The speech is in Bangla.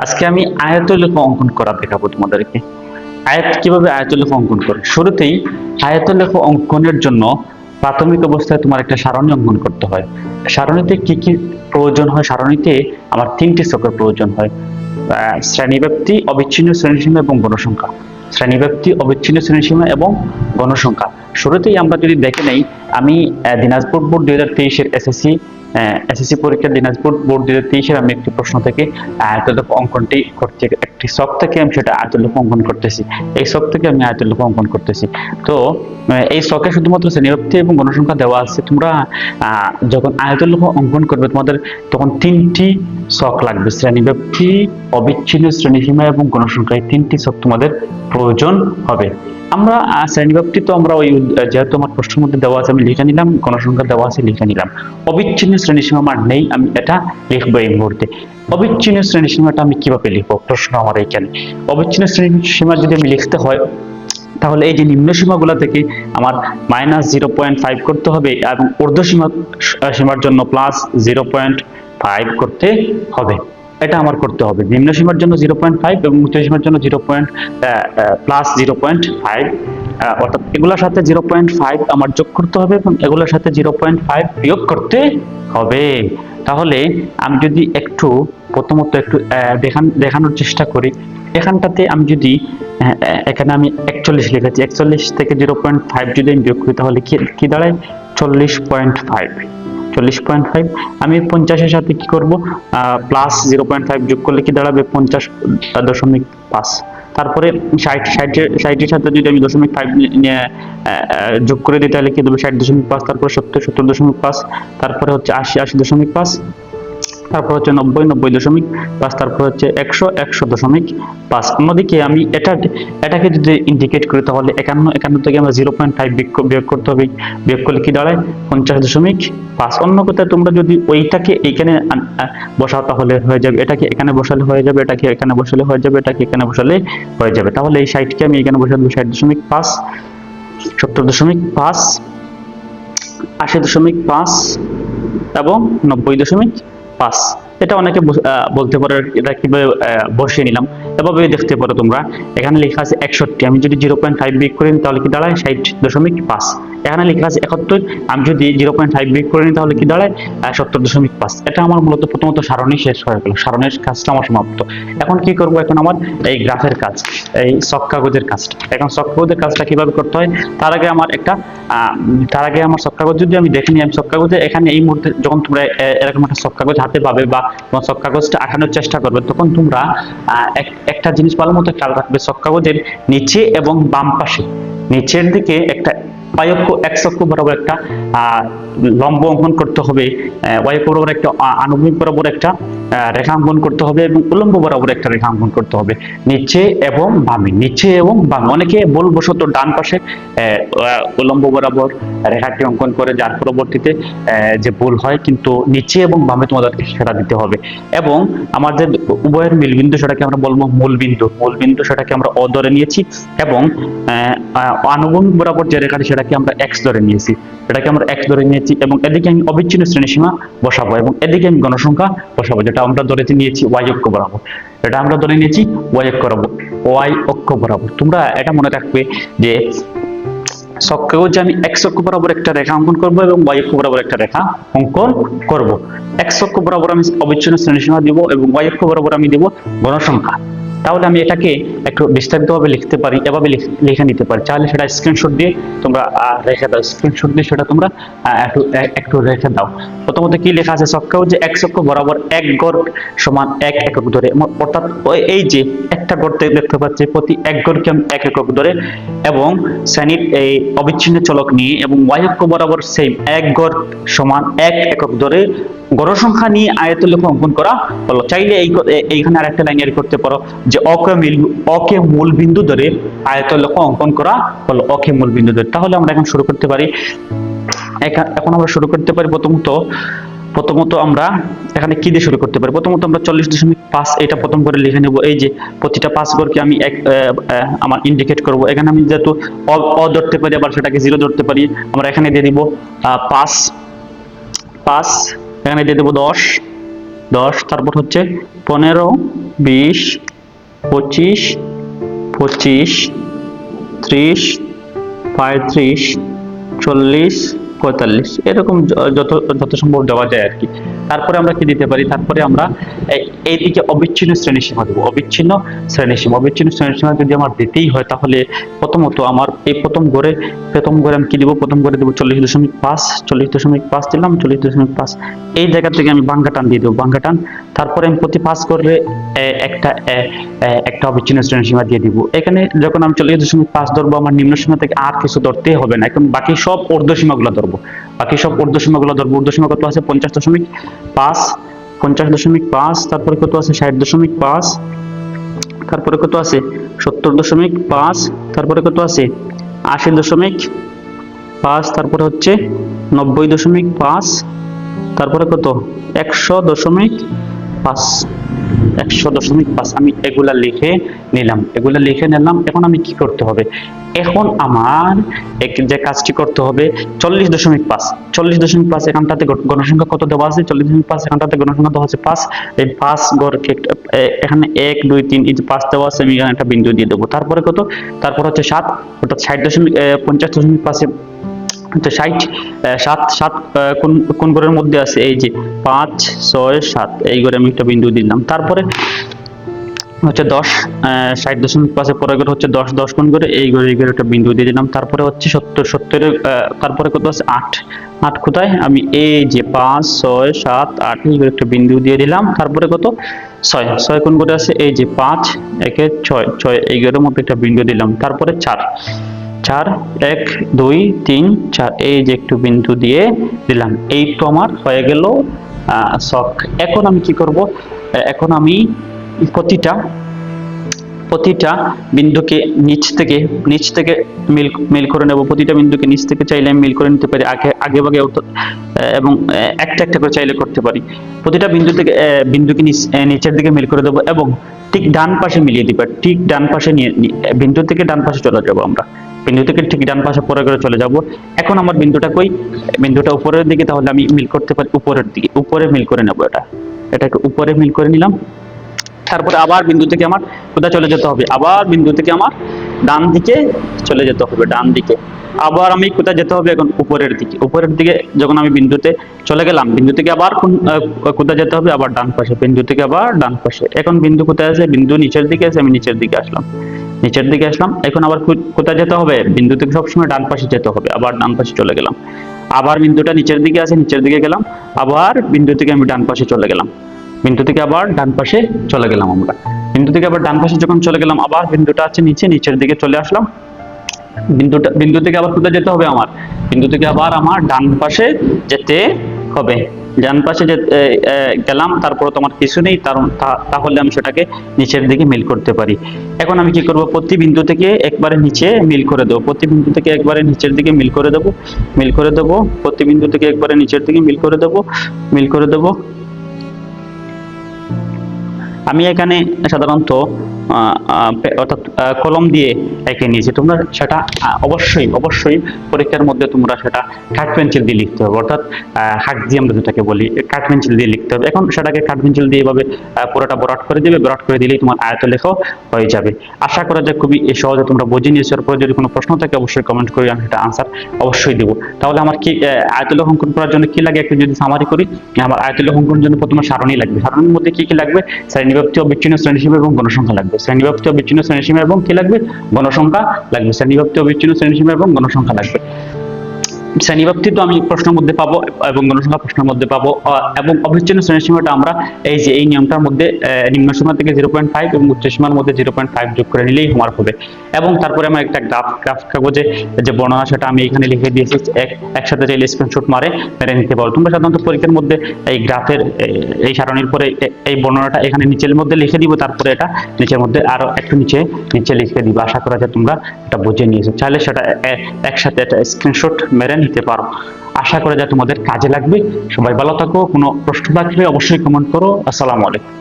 আজকে আমি আয়তলেখ অঙ্কন করা দেখাবো তোমাদেরকে। কিভাবে আয়তলেখ অঙ্কন করে। শুরুতেই আয়তলেখ অঙ্কনের জন্য প্রাথমিক অবস্থায় তোমার একটা সারণী অঙ্কন করতে হয়। সারণীতে কি কি প্রয়োজন হয়? সারণীতে আমার তিনটি ছকের প্রয়োজন হয়। শ্রেণীব্যাপ্তি, অবিচ্ছিন্ন শ্রেণীসীমা এবং গণসংখ্যা। শ্রেণীব্যাপ্তি, অবিচ্ছিন্ন শ্রেণীসীমা এবং গণসংখ্যা। শুরুতেই আমরা যদি দেখে নেই, আমি দিনাজপুর বোর্ড 2023-এর এসএসসি পরীক্ষা দিনাজপুর বোর্ড 2023-এর আমি একটি প্রশ্ন থেকে আয়তলেখ অঙ্কনটি করতে, একটি ছক থেকে আমি সেটা আয়তলেখ অঙ্কন করতেছি। এই ছক থেকে আমি আয়তলেখ অঙ্কন করতেছি। তো এই ছকে শুধুমাত্র শ্রেণীব্যাপ্তি এবং গণসংখ্যা দেওয়া আছে। তোমরা যখন আয়তলেখ অঙ্কন করবে তোমাদের তখন তিনটি ছক লাগবে: শ্রেণীব্যাপ্তি, অবিচ্ছিন্ন শ্রেণীসীমা এবং গণসংখ্যা। এই তিনটি ছক তোমাদের প্রয়োজন হবে। আমরা শ্রেণীব্যাপ্তি তো আমরা ওই যেহেতু আমার প্রশ্নের মধ্যে দেওয়া আছে আমি লিখে নিলাম, গণসংখ্যা দেওয়া আছে লিখে নিলাম। অবিচ্ছিন্ন শ্রেণীসীমা আমার নেই, আমি এটা লিখবো এই মুহূর্তে। অবিচ্ছিন্ন শ্রেণীসীমাটা আমি কিভাবে লিখবো? প্রশ্ন আমার এইখানে। অবিচ্ছিন্ন শ্রেণীসীমা যদি আমি লিখতে হয় তাহলে এই যে নিম্ন সীমাগুলা থেকে আমার -0.5 করতে হবে এবং ঊর্ধ্ব সীমার জন্য +0.5 করতে হবে। এটা আমার করতে হবে। নিম্ন সীমার জন্য 0.5 এবং উচ্চ সীমার জন্য +0.5, অর্থাৎ এগুলোর সাথে 0.5 আমার যোগ করতে হবে এবং এগুলোর সাথে 0.5 বিয়োগ করতে হবে। তাহলে আমি যদি একটু প্রথমত একটু দেখানোর চেষ্টা করি, এখানটাতে আমি যদি এখানে আমি 41 লিখেছি, 41 থেকে 0.5 যদি আমি বিয়োগ করি তাহলে কি দাঁড়ায়? 40.5। 40.5 আমি 50-এর সাথে কি করব? +0.5 যোগ করলে কি দাঁড়াবে? 50.5। তারপরে 60-এর সাথে যদি আমি 0.5 যোগ করে দিই তাহলে কি দেবে? 60.5। তারপরে 70.5। তারপরে হচ্ছে 80.5। তারপর হচ্ছে 90.5। তারপর হচ্ছে 100.5। অন্যদিকে আমি এটাকে যদি ইন্ডিকেট করি তাহলে 51 থেকে আমরা 0.5 বিয়োগ করতে হবে। বিয়োগ করলে কি দাঁড়ায়? 50.5। অন্য কথায় তোমরা যদি ওইটাকে এইখানে বসাও তাহলে হয়ে যাবে, এটাকে এখানে বসালে হয়ে যাবে, এটাকে এখানে বসালে হয়ে যাবে, এটাকে এখানে বসালে হয়ে যাবে। তাহলে এই 60কে আমি এখানে বসালে 60.5, 70.5, 80.5 এবং 90.5। এটা অনেকে বলতে পারো এটা কিভাবে বসিয়ে নিলাম, এভাবে দেখতে পারো তোমরা। এখানে লেখা আছে 61, আমি যদি 0.5 বিয়োগ করি তাহলে কি দাঁড়ায়? 60.5। এখানে লেখা আছে 71, আমি যদি 0.5 বিয়োগ করে নিই তাহলে কি দাঁড়ায়? 70.5। এটা আমার মূলত প্রথমত সারণী শেষ হয়ে গেল, সারণীর কাজটা আমার সমাপ্ত। এখন কি করব? এখন আমার এই গ্রাফের কাজ, এই ছক কাগজের কাজটা। এখন ছক কাগজের কাজটা কিভাবে করতে হয় তার আগে আমার ছক কাগজ যদি আমি দেখে নিই, আমি ছক কাগজে এখানে এই মুহূর্তে যখন তোমরা এরকম একটা ছক কাগজ হাতে পাবে বা তোমার ছক কাগজটা আঁকানোর চেষ্টা করবে তখন তোমরা একটা জিনিস ভালো মতো খেয়াল রাখবে। ছক কাগজের নিচে এবং বাম পাশে, নিচের দিকে একটা x অক্ষ বরাবর একটা লম্ব অঙ্কন করতে হবে, y অক্ষ বরাবর একটা আনুভূমিক বরাবর একটা রেখা অঙ্কন করতে হবে এবং উল্লম্ব বরাবর একটা রেখা অঙ্কন করতে হবে, নিচে এবং বামে। নিচে এবং বামে অনেকে ভুলবশত ডান পাশে উল্লম্ব বরাবর রেখাটি অঙ্কন করে, যার পরবর্তীতে যে ভুল হয়। কিন্তু নিচে এবং বামে তোমাদেরকে সেটা দিতে হবে। এবং আমাদের উভয়ের মিলবিন্দু সেটাকে আমরা বলবো মূলবিন্দু। সেটাকে আমরা অ ধরে নিয়েছি এবং আনুভূমিক বরাবর যে রেখাটি সেটাকে আমরা x ধরে নিয়েছি, এবং এদিকে আমি অবিচ্ছিন্ন শ্রেণীসীমা বসাবো এবং এদিকে আমি গণসংখ্যা বসাবো, যেটা আমরা ধরে নিয়েছি y অক্ষ বরাবর। y অক্ষ বরাবর। তোমরা এটা মনে রাখবে যে ছক কাগজে আমি x অক্ষ বরাবর একটা রেখা অঙ্কন করব এবং y অক্ষ বরাবর একটা রেখা অঙ্কন করব। x অক্ষ বরাবর আমি অবিচ্ছিন্ন শ্রেণীসীমা দিব এবং y অক্ষ বরাবর আমি দিব গণসংখ্যা। তাহলে আমি এটাকে একটু বিস্তারিতভাবে লিখতে পারি, এভাবে লিখে নিতে পারি। চাইলে সেটা স্ক্রিনশট দিয়ে তোমরা রেখে দাও, স্ক্রিনশট দিয়ে সেটা তোমরা একটু রেখে দাও। প্রথমত কি লেখা আছে? ছক কাগজে x অক্ষ বরাবর 1 গড় সমান 1 একক ধরে, অর্থাৎ এই যে একটা গড় দেখতে পাচ্ছি, প্রতি 1 গড়কে আমি 1 একক ধরে এবং শ্রেণীর এই অবিচ্ছিন্ন চলক নিয়ে এবং y অক্ষ বরাবর সেম 1 গড় সমান 1 একক ধরে গড়সংখ্যা নিয়ে আয়তলেখ অঙ্কন করা হলো। চাইলে এইখানে আরেকটা লাইন এড করতে পারো যে অকে মূল বিন্দু ধরে আয়তলেখ অঙ্কন করা হলো, অকে মূল বিন্দু ধরে। তাহলে আমরা এখন শুরু করতে পারি। প্রথমত আমরা এখানে কি দিয়ে শুরু করতে পারি? প্রথমত আমরা 40.5 এটা প্রথম করে লিখে নেব। এই যে প্রতিটা 5 গড়কে আমি আমার ইন্ডিকেট করব। এখানে আমি যেহেতু অ ধরতে পারি, আবার সেটাকে 0 ধরতে পারি। আমরা এখানে দিয়ে দিব 5, এখানে দিয়ে দেব 10, 10, তারপর হচ্ছে 15, 20, 25, 25, 30, 35, 40, 45, এরকম যত যত সম্ভব দেওয়া যায় আর কি। তারপরে আমরা কি দিতে পারি, তারপরে আমরা এইদিকে অবিচ্ছিন্ন শ্রেণীসীমা দেবো। অবিচ্ছিন্ন শ্রেণীসীমা যদি আমার দিতেই হয়, তাহলে প্রথমত আমার এই প্রথম ঘরে আমি কি দিব, প্রথম ঘরে দেবো 40.5, 40.5 দিলাম, 40.5। এই জায়গা থেকে আমি ভাঙ্গা টান দিয়ে দেবো, ভাঙ্গা টান। তারপরে আমি প্রতি 5 করে একটা অবিচ্ছিন্ন শ্রেণীসীমা দিয়ে দিব। এখানে যখন আমি 40.5 ধরবো, আমার নিম্ন সীমা থেকে আর কিছু ধরতে হবে না, এখন বাকি সব ঊর্ধ্বসীমাগুলো ধরবো। ঊর্ধ্বসীমা কত আছে, 50.5, 50.5, তারপরে কত আছে 60.5, তারপরে কত আছে 70.5, তারপরে কত আছে 80.5, তারপরে হচ্ছে 90.5, তারপরে কত 100.5। আমি এগুলা লিখে নিলাম। এখন আমি কি করতে হবে, এখন আমার যে কাজটি করতে হবে 40.5 এখানটাতে গণসংখ্যা কত দেওয়া আছে, 40.5 এখানটাতে গণসংখ্যা দেওয়া আছে 5। এই 5 গড়কে এখানে 1 2 3 এই যে 5 দেওয়া আছে, আমি এখানে একটা বিন্দু দিয়ে দেবো। তারপরে কত, তারপর হচ্ছে 7, অর্থাৎ 50.5 তো 7 কোন ঘরের মধ্যে আছে, এই যে 5 6 7, এই ঘরে আমি একটা বিন্দু দিলাম। তারপরে হচ্ছে 10, 60.5 এর পরের ঘরে হচ্ছে 10 কোন ঘরে, এই ঘরে একটা বিন্দু দিয়ে দিলাম। তারপরে হচ্ছে 70 তারপরে কত আছে 8 কোথায়, আমি এই যে 5 6 7 8 এই ঘরে একটা বিন্দু দিয়ে দিলাম। তারপরে কত 6 কোন ঘরে আছে, এই যে 5 1 6 এই ঘরের মধ্যে একটা বিন্দু দিলাম। তারপরে 4 1 2 3 4 এই যে একটু বিন্দু দিয়ে দিলাম। এই তো আমার হয়ে গেল ছক। এখন আমি কি করব, এখন আমি প্রতিটা বিন্দুকে নিচ থেকে মিল করে নেব। প্রতিটা বিন্দুকে নিচ থেকে চাইলে আমি মিল করে নিতে পারি, আগে ভাগে, এবং একটা করে চাইলে করতে পারি। প্রতিটা বিন্দুকে নিচের দিকে মিল করে দেবো এবং ঠিক ডান পাশে মিলিয়ে দিব। ঠিক ডান পাশে বিন্দু থেকে ডান পাশে চলে যাব, আমরা বিন্দু থেকে ঠিক ডান পাশে পরে করে চলে যাব। এখন আমার বিন্দুটা কই, বিন্দুটা উপরের দিকে, তাহলে আমি মিল করতে পারি উপরের দিকে, উপরে মিল করে নেব। এটাকে উপরে মিল করে নিলাম। তারপরে আবার বিন্দু থেকে আমার কোথায় চলে যেতে হবে, আবার বিন্দু থেকে আমার ডান দিকে চলে যেতে হবে, ডান দিকে। আবার আমি কোথায় যেতে হবে, এখন উপরের দিকে যখন আমি বিন্দুতে চলে গেলাম, বিন্দু থেকে আবার কোথায় যেতে হবে, আবার ডান পাশে, বিন্দু থেকে আবার ডান পাশে। এখন বিন্দু কোথায় আছে, বিন্দু নিচের দিকে আছে, আমি নিচের দিকে আসলাম। এখন আবার কোথায় যেতে হবে, বিন্দু থেকে সবসময় ডান পাশে যেতে হবে, আবার ডান পাশে চলে গেলাম। আবার বিন্দুটা নিচের দিকে আছে, নিচের দিকে গেলাম। আবার বিন্দু থেকে আমি ডান পাশে চলে গেলাম, বিন্দু থেকে আবার ডান পাশে চলে গেলাম। আমরা বিন্দু থেকে আবার ডান পাশে যখন চলে গেলাম, আবার বিন্দুটা আছে নিচের দিকে চলে আসলাম। বিন্দু থেকে আবার কোথায় যেতে হবে, আমার বিন্দু থেকে আবার আমার ডান পাশে যেতে হবে। ডান পাশে গেলাম, তারপর তোমার কিছু নেই, তাহলে আমি সেটাকে নিচের দিকে মিল করতে পারি। এখন আমি কি করব, প্রতি বিন্দু থেকে একবারে নিচে মিল করে দেবো, প্রতি বিন্দু থেকে একবারে নিচের দিকে মিল করে দেবো, প্রতি বিন্দু থেকে একবারে নিচের দিকে মিল করে দেবো। আমি এখানে সাধারণত অর্থাৎ কলম দিয়ে এঁকে নিয়েছি। তোমরা সেটা অবশ্যই পরীক্ষার মধ্যে তোমরা সেটা কাঠ পেন্সিল দিয়ে লিখতে হবে, অর্থাৎ হাক দিয়ে আমরা যেটাকে বলি, কাঠ পেন্সিল দিয়ে লিখতে হবে। এখন সেটাকে কাঠ পেন্সিল দিয়ে এভাবে পুরোটা বরাট করে দিবে, বরাট করে দিলেই তোমার আয়ত লেখাও হয়ে যাবে। আশা করা যায় খুবই সহজে তোমরা বুঝে নিয়েছো। এরপরে যদি কোনো প্রশ্ন থাকে অবশ্যই কমেন্ট করে, আমি সেটা আনসার অবশ্যই দেবো। তাহলে আমার কি আয়তলেখ অঙ্কন করার জন্য কি লাগে, একটু যদি সামারি করি। আমার আয়তলেখ অঙ্কনের জন্য প্রথমে সারণী লাগবে। সারণীর মধ্যে কি লাগবে, শ্রেণীব্যাপ্তি, অবিচ্ছিন্ন শ্রেণীসীমা এবং গণসংখ্যা লাগবে। শ্রেণীব্যাপ্তি, অবিচ্ছিন্ন শ্রেণীসীমা এবং কি লাগবে, গণসংখ্যা লাগবে। শ্রেণীব্যাপ্তি, অবিচ্ছিন্ন শ্রেণীসীমা এবং গণসংখ্যা লাগবে। শ্রেণীব্যাপ্তি তো আমি প্রশ্নের মধ্যে পাবো এবং গণসংখ্যা প্রশ্নের মধ্যে পাবো, এবং অবিচ্ছিন্ন শ্রেণীসীমাটা আমরা এই যে এই নিয়মটার মধ্যে নিম্ন সীমা থেকে 0.5 এবং উচ্চ সীমার মধ্যে 0.5 যোগ করে নিলেই হোমওয়ার্ক হবে। এবং তারপরে আমার একটা গ্রাফ কাগজে যে বর্ণনা সেটা আমি এখানে লিখে দিয়েছি, একসাথে চাইলে স্ক্রিনশট মেরে নিতে পারো। তোমরা সাধারণত পরীক্ষার মধ্যে এই গ্রাফের এই সারণীর পরে এই বর্ণনাটা এখানে নিচের মধ্যে লিখে দিব, তারপরে এটা নিচের মধ্যে আরো একটু নিচে লিখে দিব। আশা করা যায় তোমরা এটা বুঝে নিয়েছো। চাইলে সেটা একসাথে একটা স্ক্রিনশট মেরে নিতে পারো। আশা করা যায় তোমাদের কাজে লাগবে। সবাই ভালো থাকো। কোনো প্রশ্ন থাকলে অবশ্যই কমেন্ট করো। আসসালামু আলাইকুম।